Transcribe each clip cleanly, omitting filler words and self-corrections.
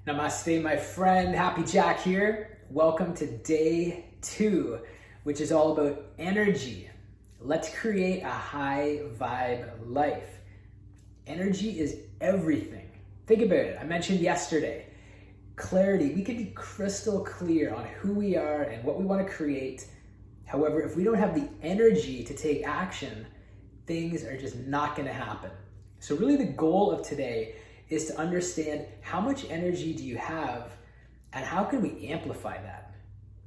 Namaste, my friend. Happy Jack here. Welcome to day 2, which is all about energy. Let's create a high vibe life. Energy is everything. Think about it. I mentioned yesterday, clarity. We can be crystal clear on who we are and what we want to create. However, if we don't have the energy to take action, things are just not going to happen. So really the goal of today is to understand how much energy do you have and how can we amplify that?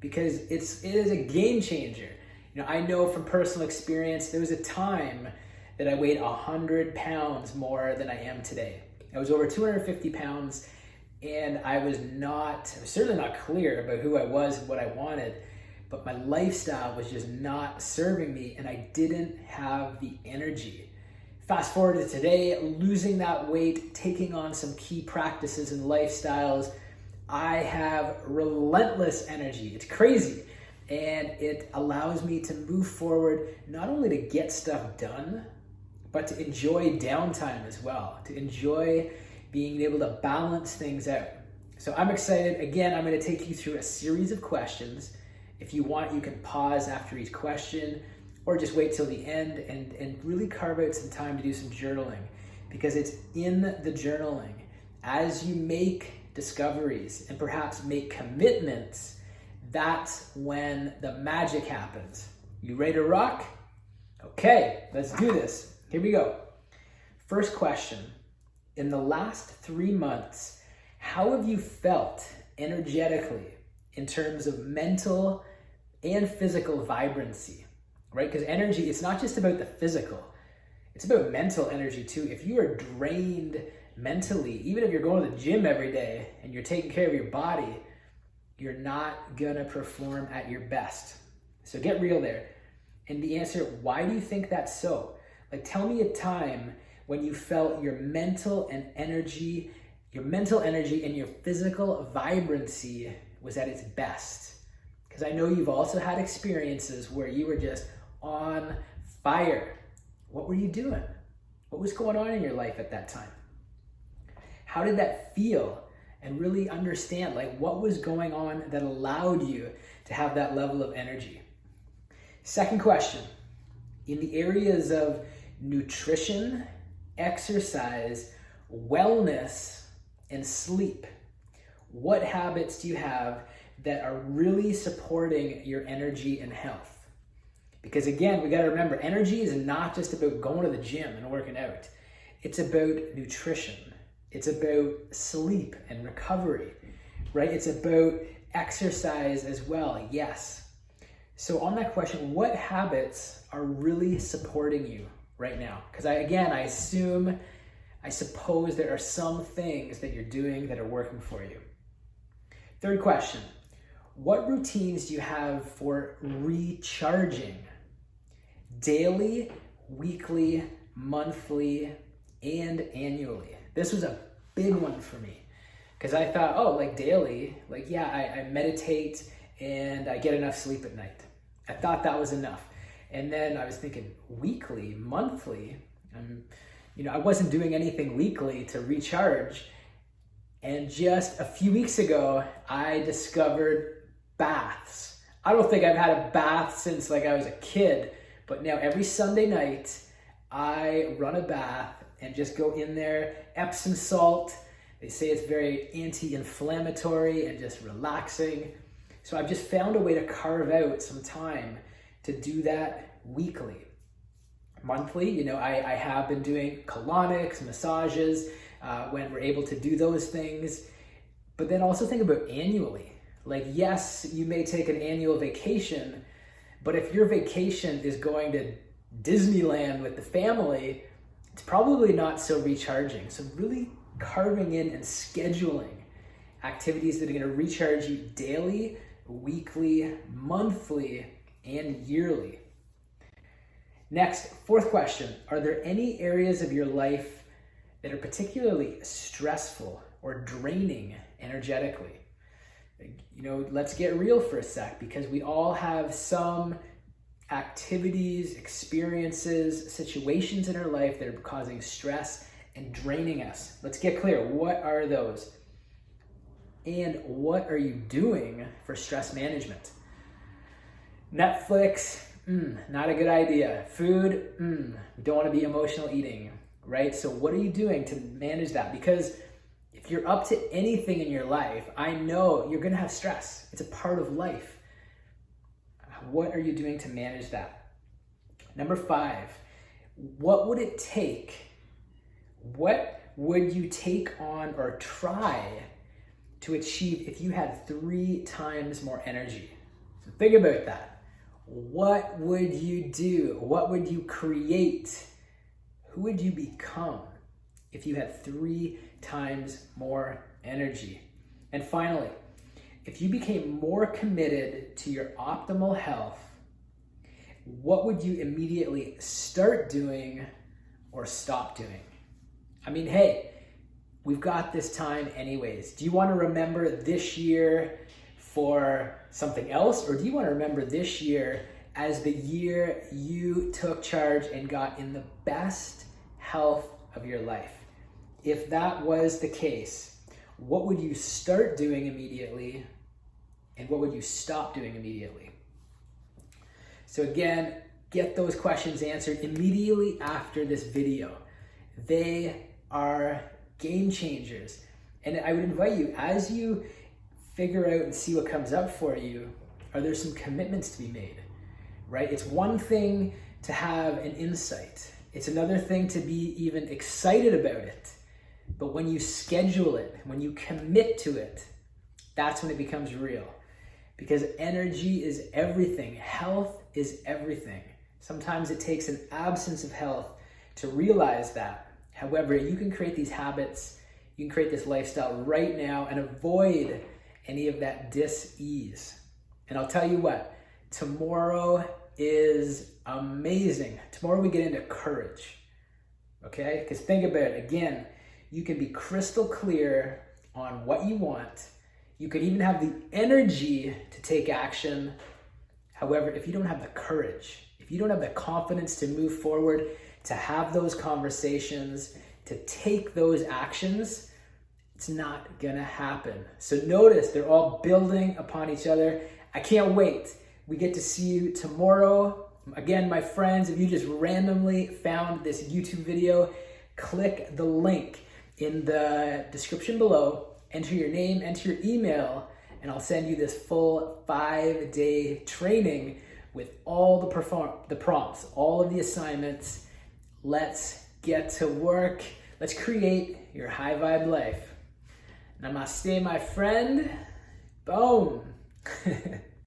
Because it is a game changer. I know from personal experience, there was a time that I weighed 100 pounds more than I am today. I was over 250 pounds and I was certainly not clear about who I was and what I wanted, but my lifestyle was just not serving me and I didn't have the energy. Fast forward to today, losing that weight, taking on some key practices and lifestyles. I have relentless energy. It's crazy. And it allows me to move forward, not only to get stuff done, but to enjoy downtime as well, to enjoy being able to balance things out. So I'm excited. Again, I'm going to take you through a series of questions. If you want, you can pause after each question, or just wait till the end and really carve out some time to do some journaling, because it's in the journaling, as you make discoveries and perhaps make commitments, that's when the magic happens. You ready to rock? Okay, let's do this. Here we go. First question. In the last 3 months, how have you felt energetically in terms of mental and physical vibrancy? Right? Because energy, it's not just about the physical. It's about mental energy too. If you are drained mentally, even if you're going to the gym every day and you're taking care of your body, you're not gonna perform at your best. So get real there. And the answer, why do you think that's so? Like, tell me a time when you felt your mental energy and your physical vibrancy was at its best. Because I know you've also had experiences where you were just on fire. What were you doing? What was going on in your life at that time? How did that feel? And really understand, like, what was going on that allowed you to have that level of energy. Second question, in the areas of nutrition, exercise, wellness, and sleep, what habits do you have that are really supporting your energy and health? Because again, we got to remember, energy is not just about going to the gym and working out. It's about nutrition. It's about sleep and recovery, right? It's about exercise as well, yes. So on that question, what habits are really supporting you right now? Because I suppose there are some things that you're doing that are working for you. Third question, what routines do you have for recharging? Daily, weekly, monthly, and annually. This was a big one for me because I thought, like daily, I meditate and I get enough sleep at night. I thought that was enough. And then I was thinking weekly, monthly, I wasn't doing anything weekly to recharge. And just a few weeks ago, I discovered baths. I don't think I've had a bath since I was a kid, but now every Sunday night, I run a bath and just go in there, Epsom salt. They say it's very anti-inflammatory and just relaxing. So I've just found a way to carve out some time to do that weekly. Monthly, I have been doing colonics, massages, when we're able to do those things. But then also think about annually. Yes, you may take an annual vacation, but if your vacation is going to Disneyland with the family, it's probably not so recharging. So really carving in and scheduling activities that are going to recharge you daily, weekly, monthly, and yearly. Next, fourth question, are there any areas of your life that are particularly stressful or draining energetically? Let's get real for a sec, because we all have some activities, experiences, situations in our life that are causing stress and draining us. Let's get clear. What are those? And what are you doing for stress management? Netflix, not a good idea. Food, we don't want to be emotional eating, right? So what are you doing to manage that? Because if you're up to anything in your life, I know you're going to have stress. It's a part of life. What are you doing to manage that? Number 5, what would it take? What would you take on or try to achieve if you had 3 times more energy? So think about that. What would you do? What would you create? Who would you become if you had 3 times more energy? And finally, if you became more committed to your optimal health, what would you immediately start doing or stop doing? I mean, hey, we've got this time anyways. Do you want to remember this year for something else, or do you want to remember this year as the year you took charge and got in the best health of your life? If that was the case, what would you start doing immediately, and what would you stop doing immediately? So again, get those questions answered immediately after this video. They are game changers. And I would invite you, as you figure out and see what comes up for you, are there some commitments to be made, right? It's one thing to have an insight. It's another thing to be even excited about it. But when you schedule it, when you commit to it, that's when it becomes real. Because energy is everything. Health is everything. Sometimes it takes an absence of health to realize that. However, you can create these habits, you can create this lifestyle right now and avoid any of that dis-ease. And I'll tell you what, tomorrow is amazing. Tomorrow we get into courage, okay? Because think about it, again, you can be crystal clear on what you want. You could even have the energy to take action. However, if you don't have the courage, if you don't have the confidence to move forward, to have those conversations, to take those actions, it's not gonna happen. So notice they're all building upon each other. I can't wait. We get to see you tomorrow. Again, my friends, if you just randomly found this YouTube video, click the link in the description below, enter your name, enter your email, and I'll send you this full 5-day training with all the prompts, all of the assignments. Let's get to work. Let's create your high vibe life. Namaste, my friend. Boom.